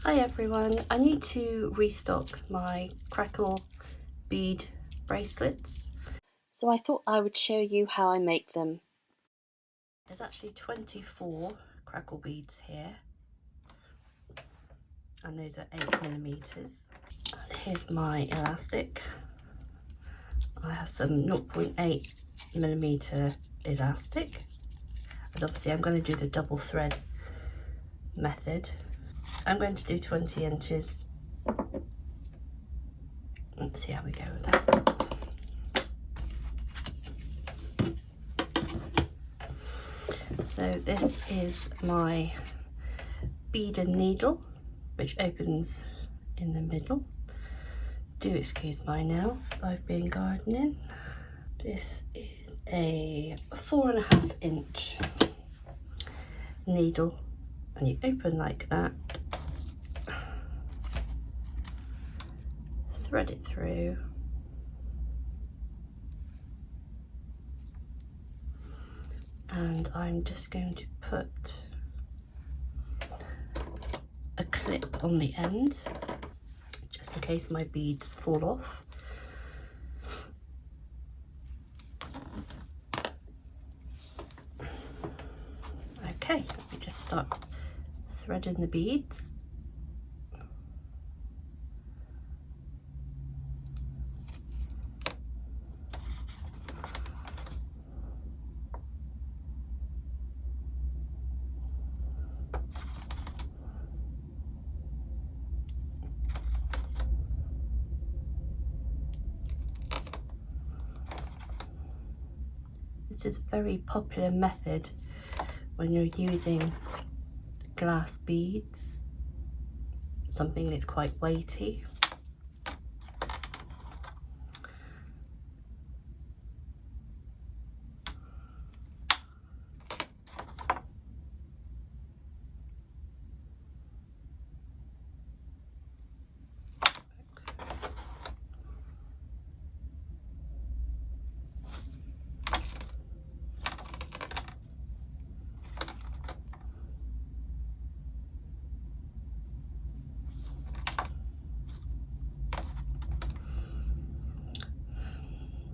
Hi everyone, I need to restock my crackle bead bracelets, so I thought I would show you how I make them. There's actually 24 crackle beads here, and those are 8mm. And here's my elastic. I have some 0.8mm elastic, and obviously I'm going to do the double thread method. I'm going to do 20 inches. Let's see how we go with that. So this is my beaded needle, which opens in the middle. Do excuse my nails, I've been gardening. This is a 4.5 inch needle, and you open like that, thread it through, and I'm just going to put a clip on the end just in case my beads fall off. Okay, let me just start threading the beads. This is a very popular method when you're using glass beads, something that's quite weighty.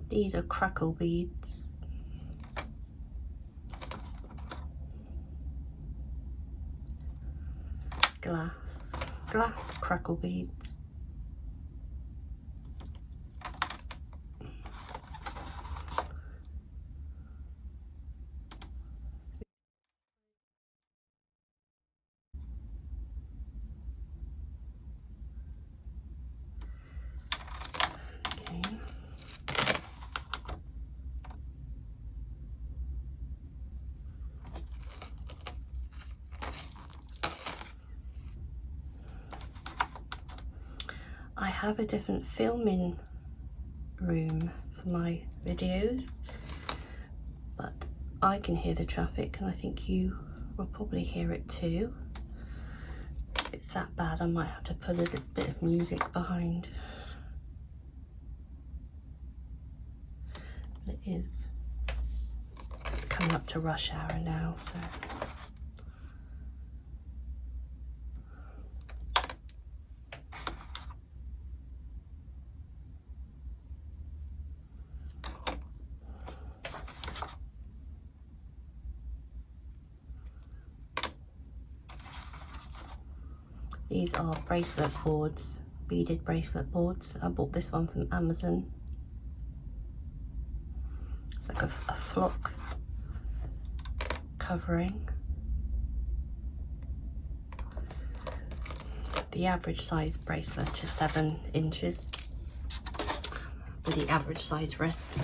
These are crackle beads. Glass crackle beads. I have a different filming room for my videos, but I can hear the traffic and I think you will probably hear it too. If it's that bad, I might have to put a little bit of music behind. But it's coming up to rush hour now, so. These are bracelet boards, beaded bracelet boards. I bought this one from Amazon. It's like a flock covering. The average size bracelet is 7 inches with the average size wrist.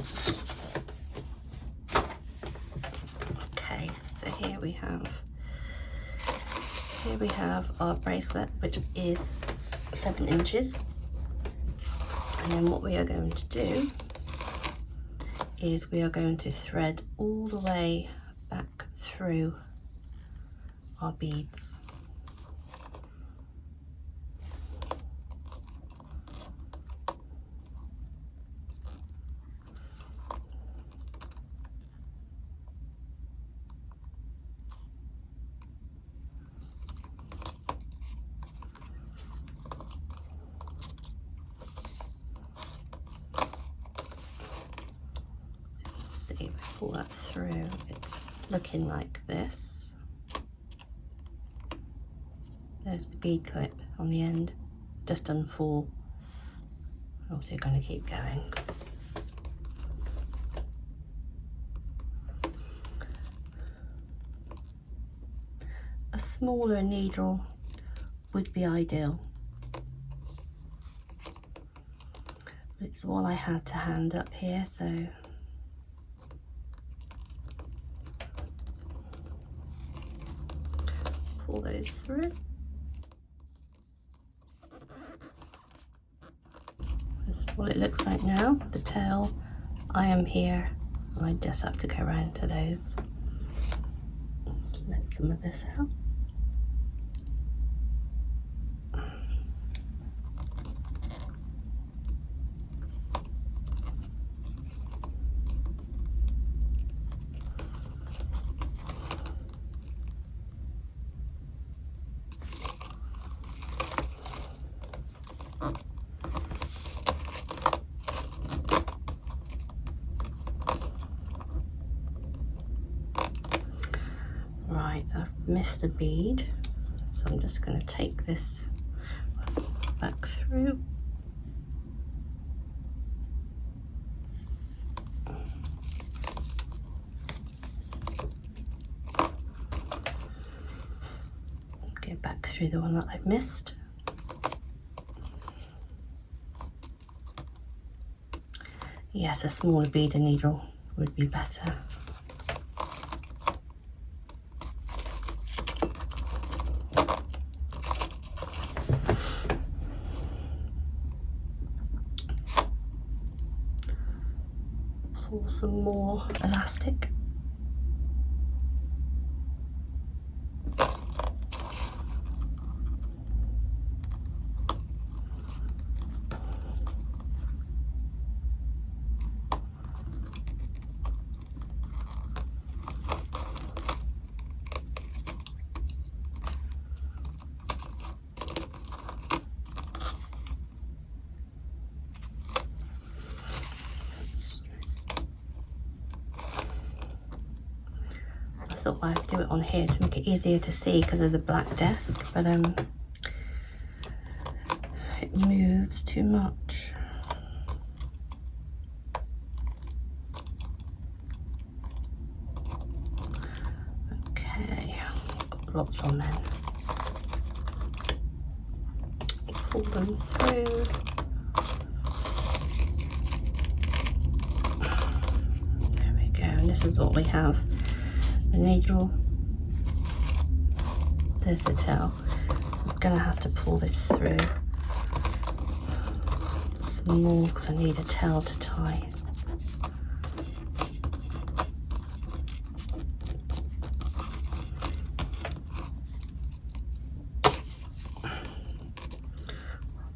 Okay, so here we have our bracelet, which is 7 inches. And then what we are going to do is we are going to thread all the way back through our beads. pull that through, it's looking like this. There's the bead clip on the end, just unfull. Also going to keep going. A smaller needle would be ideal. It's all I had to hand up here, so pull those through. This is what it looks like now. The tail, I am here, and I just have to go around to those. Let's let some of this out. Right, I've missed a bead, so I'm just going to take this back through. Go back through the one that I've missed. Yes, a smaller beader needle would be better. Pull some more elastic. I thought I'd do it on here to make it easier to see because of the black desk, but it moves too much. Okay, got lots on then. Pull them through. There we go, and this is what we have. The needle, there's the tail. I'm gonna have to pull this through some more because I need a tail to tie.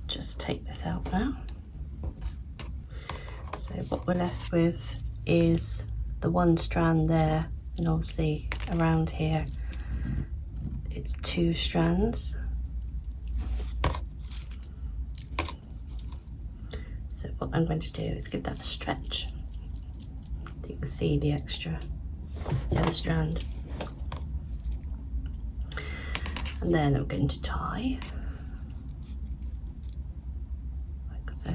Just take this out now. So what we're left with is the one strand there, and obviously around here it's 2 strands. So what I'm going to do is give that a stretch. You can see the extra yellow strand. And then I'm going to tie, like so.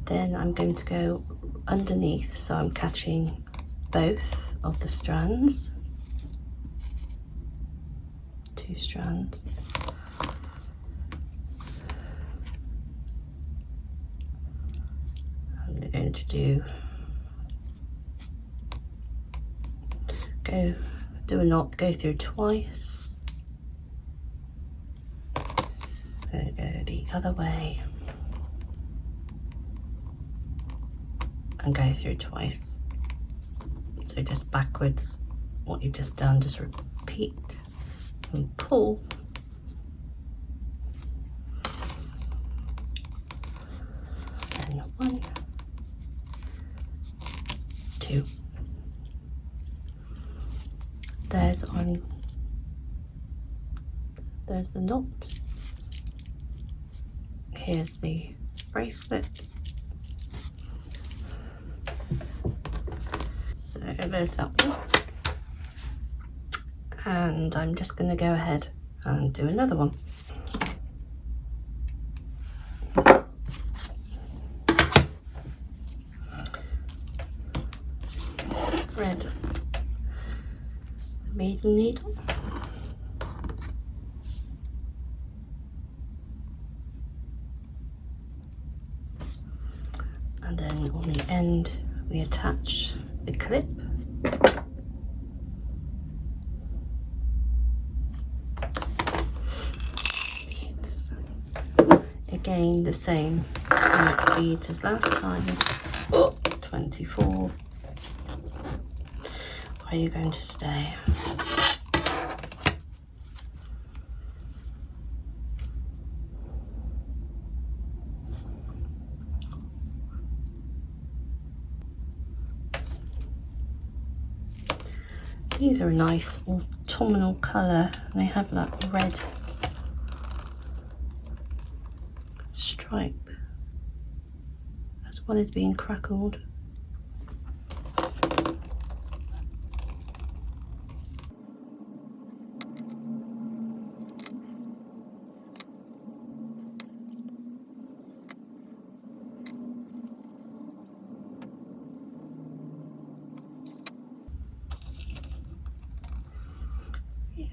Then I'm going to go underneath, so I'm catching both of the strands, 2 strands. I'm going to do a knot, go through twice, then go the other way and go through twice. So just backwards, what you've just done, just repeat and pull. And 1, 2. There's the knot. Here's the bracelet. So there's that one. And I'm just going to go ahead and do another one. Thread the maiden needle. And then on the end we attach the clip. Beads. Again the same beads as last time. 24. Are you going to stay? These are a nice autumnal colour, and they have like red stripe as well as being crackled.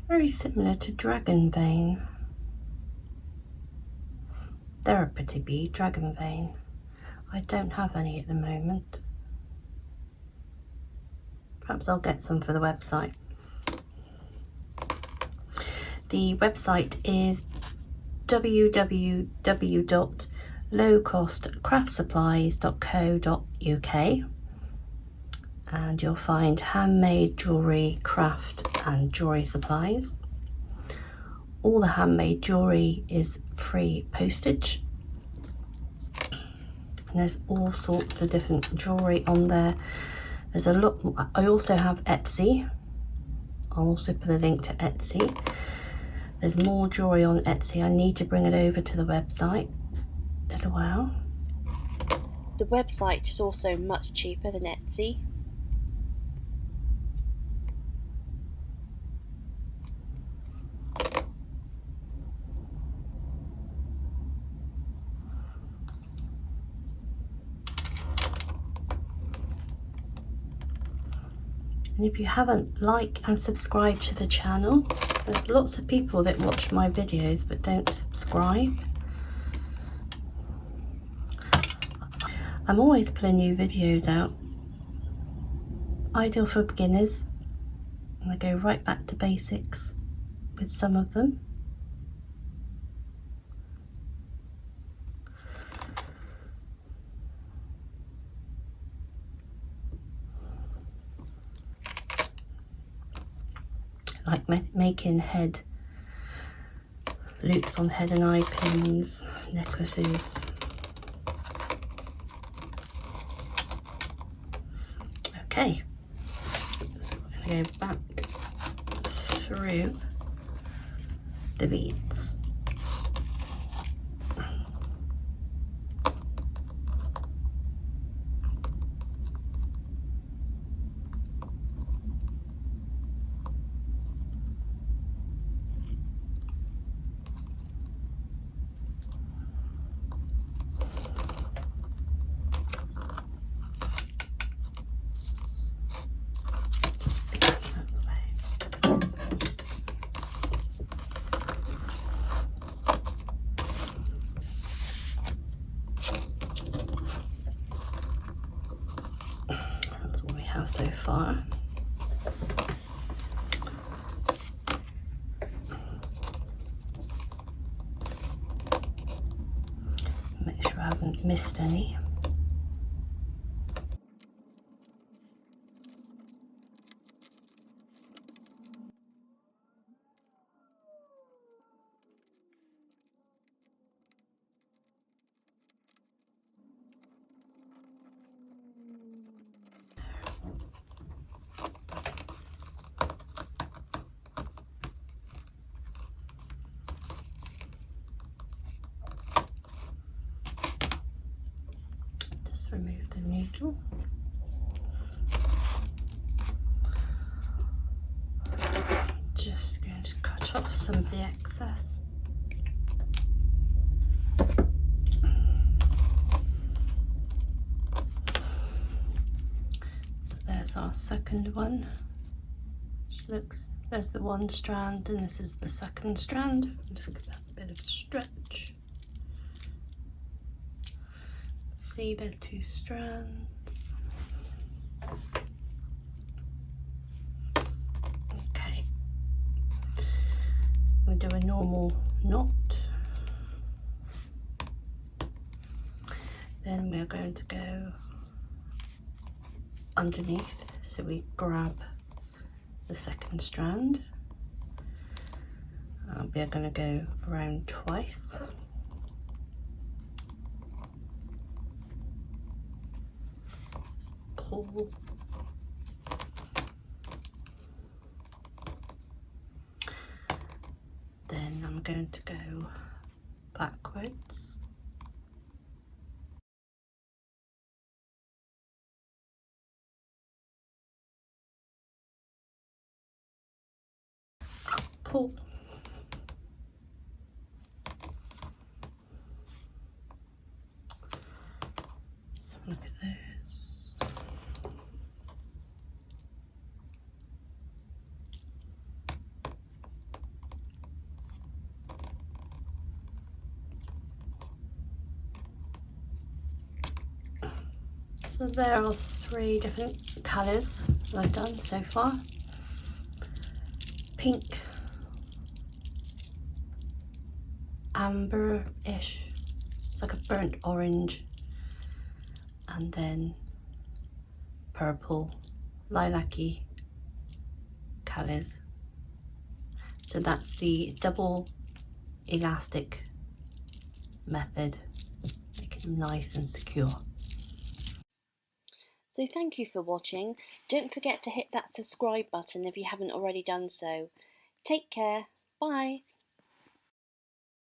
Very similar to dragon vein. They're a pretty bead, dragon vein. I don't have any at the moment. Perhaps I'll get some for the website. The website is www.lowcostcraftsupplies.co.uk, and you'll find handmade jewellery, craft and jewellery supplies. All the handmade jewellery is free postage, and there's all sorts of different jewellery on there. There's a lot. I also have Etsy. I'll also put a link to Etsy. There's more jewellery on Etsy. I need to bring it over to the website as well. The website is also much cheaper than Etsy. And if you haven't liked and subscribed to the channel, there's lots of people that watch my videos but don't subscribe. I'm always putting new videos out, ideal for beginners, and I go right back to basics with some of them. Like making head loops on head and eye pins, necklaces. Okay, so we're going to go back through the beads. So far. Make sure I haven't missed any. Remove the needle. just going to cut off some of the excess. So there's our second one, which looks, there's the one strand and this is the second strand. Just give that a bit of stretch. See, there's two strands. Okay, so we'll do a normal knot. Then we're going to go underneath, so we grab the second strand. We are going to go around twice. Pull. Then I'm going to go backwards. Pull. Let's have a look at this. So there are 3 different colours that I've done so far. Pink, amber-ish, it's like a burnt orange, and then purple, lilac-y colours. So that's the double elastic method, making them nice and secure. So thank you for watching. Don't forget to hit that subscribe button if you haven't already done so. Take care. Bye.